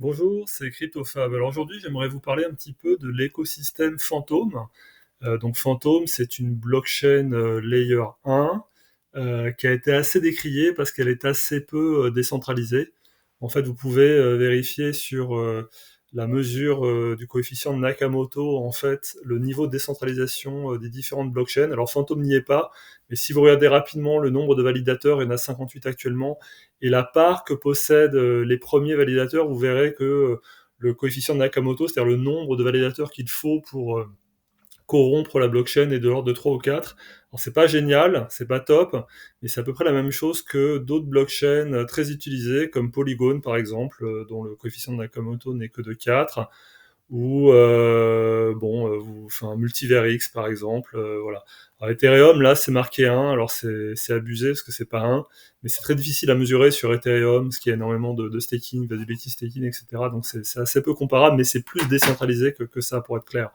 Bonjour, c'est CryptoFab. Alors aujourd'hui, j'aimerais vous parler un petit peu de l'écosystème Phantom. Donc Phantom, c'est une blockchain layer 1 qui a été assez décriée parce qu'elle est assez peu décentralisée. En fait, vous pouvez vérifier sur la mesure du coefficient de Nakamoto, en fait, le niveau de décentralisation des différentes blockchains. Alors Phantom n'y est pas, mais si vous regardez rapidement le nombre de validateurs, il y en a 58 actuellement, et la part que possèdent les premiers validateurs, vous verrez que le coefficient de Nakamoto, c'est-à-dire le nombre de validateurs qu'il faut pour corrompre la blockchain est de l'ordre de 3 ou 4. Alors c'est pas génial, c'est pas top, mais c'est à peu près la même chose que d'autres blockchains très utilisées, comme Polygon par exemple, dont le coefficient de Nakamoto n'est que de 4, ou enfin Multiverix par exemple, voilà. Alors Ethereum là c'est marqué 1, alors c'est abusé parce que c'est pas 1, mais c'est très difficile à mesurer sur Ethereum, parce qu'il y a énormément de staking, visibility staking, etc. Donc c'est assez peu comparable, mais c'est plus décentralisé que ça pour être clair.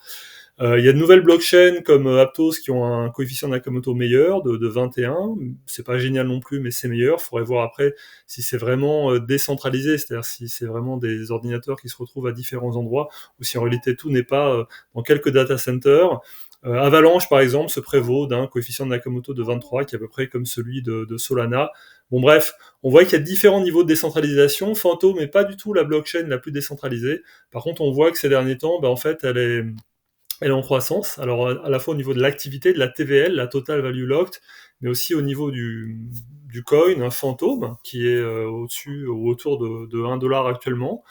Il y a de nouvelles blockchains comme Aptos qui ont un coefficient Nakamoto meilleur de 21. C'est pas génial non plus, mais c'est meilleur. Il faudrait voir après si c'est vraiment décentralisé, c'est-à-dire si c'est vraiment des ordinateurs qui se retrouvent à différents endroits, ou si en réalité tout n'est pas dans quelques data centers. Avalanche, par exemple, se prévaut d'un coefficient de Nakamoto de 23, qui est à peu près comme celui de Solana. Bon bref, on voit qu'il y a différents niveaux de décentralisation. Phantom n'est pas du tout la blockchain la plus décentralisée. Par contre, on voit que ces derniers temps, en fait, elle est en croissance. Alors, à la fois au niveau de l'activité, de la TVL, la Total Value Locked, mais aussi au niveau du coin, un fantôme, qui est au-dessus ou autour de 1 dollar actuellement.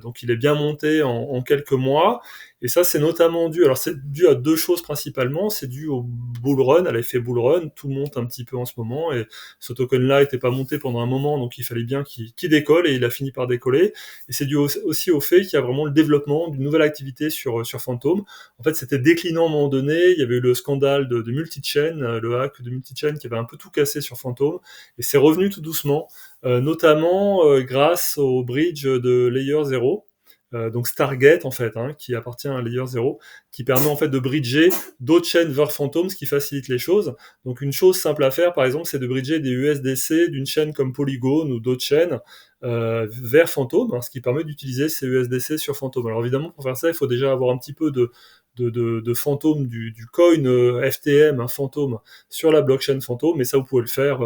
Donc, il est bien monté en quelques mois. Et ça, c'est notamment dû, alors c'est dû à deux choses principalement. C'est dû au bull run, à l'effet bull run. Tout monte un petit peu en ce moment. Et ce token-là n'était pas monté pendant un moment, donc il fallait bien qu'il décolle, et il a fini par décoller. Et c'est dû aussi au fait qu'il y a vraiment le développement d'une nouvelle activité sur Phantom. En fait, c'était déclinant à un moment donné. Il y avait eu le scandale de Multichain, le hack de Multichain qui avait un peu tout cassé sur Phantom. Et c'est revenu tout doucement, notamment grâce au bridge de Layer 0. Donc Stargate en fait, hein, qui appartient à Layer 0, qui permet en fait de bridger d'autres chaînes vers Phantom, ce qui facilite les choses. Donc une chose simple à faire, par exemple, c'est de bridger des USDC d'une chaîne comme Polygon ou d'autres chaînes vers Phantom, hein, ce qui permet d'utiliser ces USDC sur Phantom. Alors évidemment, pour faire ça, il faut déjà avoir un petit peu de Phantom, du coin FTM, un Phantom, sur la blockchain Phantom, mais ça, vous pouvez le faire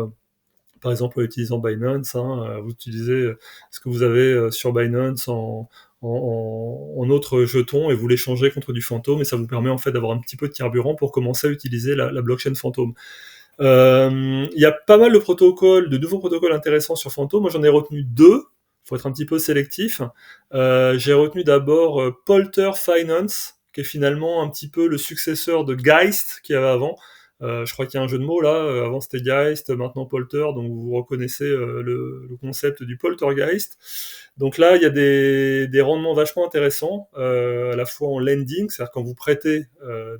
par exemple en utilisant Binance. Hein, vous utilisez ce que vous avez sur Binance en autre jeton, et vous l'échangez contre du Phantom, et ça vous permet en fait d'avoir un petit peu de carburant pour commencer à utiliser la blockchain Phantom. Il y a pas mal de nouveaux protocoles intéressants sur Phantom. Moi, j'en ai retenu deux. Il faut être un petit peu sélectif. J'ai retenu d'abord Polter Finance, qui est finalement un petit peu le successeur de Geist qu'il y avait avant. Je crois qu'il y a un jeu de mots là. Avant c'était Geist, maintenant Polter, donc vous reconnaissez le concept du poltergeist. Donc là, il y a des rendements vachement intéressants, à la fois en lending, c'est-à-dire quand vous prêtez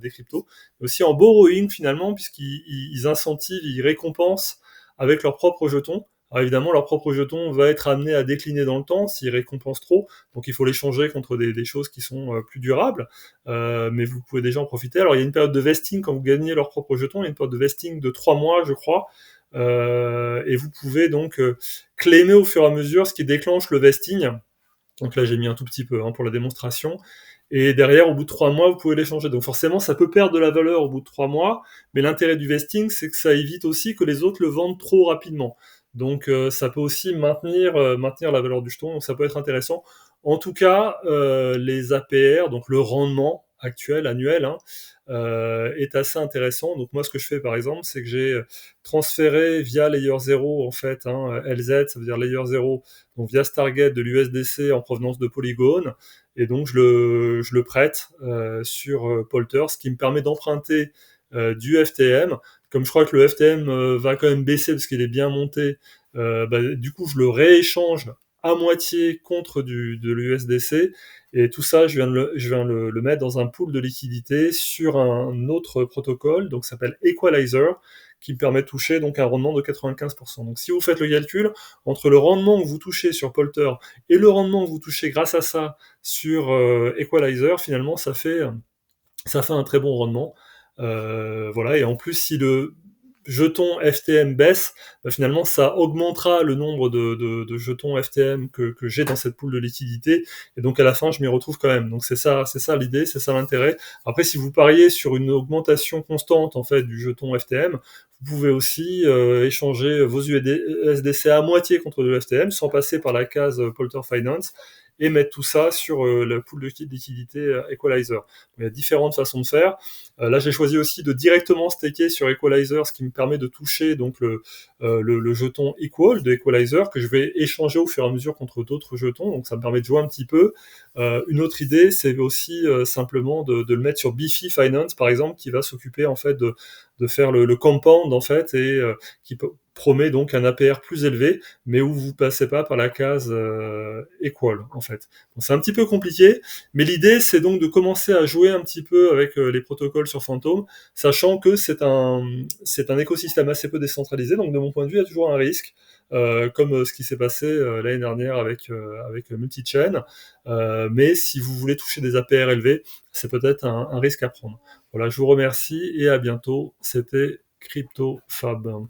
des cryptos, mais aussi en borrowing finalement, puisqu'ils incentivent, ils récompensent avec leurs propres jetons. Alors évidemment, leur propre jeton va être amené à décliner dans le temps s'ils récompensent trop, donc il faut les changer contre des choses qui sont plus durables, mais vous pouvez déjà en profiter. Alors il y a une période de vesting quand vous gagnez leur propre jeton, il y a une période de vesting de 3 mois, je crois, et vous pouvez donc claimer au fur et à mesure, ce qui déclenche le vesting. Donc là, j'ai mis un tout petit peu, hein, pour la démonstration. Et derrière, au bout de 3 mois, vous pouvez l'échanger. Donc forcément, ça peut perdre de la valeur au bout de 3 mois, mais l'intérêt du vesting, c'est que ça évite aussi que les autres le vendent trop rapidement. Donc ça peut aussi maintenir la valeur du jeton, donc ça peut être intéressant. En tout cas, les APR, donc le rendement actuel, annuel, hein, est assez intéressant. Donc moi, ce que je fais par exemple, c'est que j'ai transféré via Layer 0, en fait, hein, LZ, ça veut dire Layer 0, donc via Stargate de l'USDC en provenance de Polygon, et donc je le prête sur Polter, ce qui me permet d'emprunter du FTM. Comme je crois que le FTM va quand même baisser parce qu'il est bien monté, du coup je le rééchange à moitié contre de l'USDC, et tout ça je viens le mettre dans un pool de liquidité sur un autre protocole, donc ça s'appelle Equalizer, qui me permet de toucher donc un rendement de 95%. Donc si vous faites le calcul, entre le rendement que vous touchez sur Polter et le rendement que vous touchez grâce à ça sur Equalizer, finalement ça fait un très bon rendement. Voilà, et en plus si jetons FTM baisse, bah, finalement ça augmentera le nombre de jetons FTM que j'ai dans cette pool de liquidité, et donc à la fin je m'y retrouve quand même. Donc c'est ça l'idée, c'est ça l'intérêt. Après, si vous pariez sur une augmentation constante en fait du jeton FTM, vous pouvez aussi échanger vos USDC à moitié contre le FTM sans passer par la case Polter Finance, et mettre tout ça sur le pool de liquidité Equalizer. Il y a différentes façons de faire. Là, j'ai choisi aussi de directement staker sur Equalizer, ce qui me permet de toucher donc le jeton Equal de Equalizer, que je vais échanger au fur et à mesure contre d'autres jetons. Donc ça me permet de jouer un petit peu. Une autre idée, c'est aussi simplement de le mettre sur Bifi Finance, par exemple, qui va s'occuper en fait de faire le compound en fait, et qui promet donc un APR plus élevé, mais où vous passez pas par la case equal en fait. Donc c'est un petit peu compliqué, mais l'idée c'est donc de commencer à jouer un petit peu avec les protocoles sur Phantom, sachant que c'est un écosystème assez peu décentralisé, donc de mon point de vue il y a toujours un risque. Comme ce qui s'est passé l'année dernière avec Multichain. Mais si vous voulez toucher des APR élevés, c'est peut-être un risque à prendre. Voilà, je vous remercie et à bientôt. C'était CryptoFab.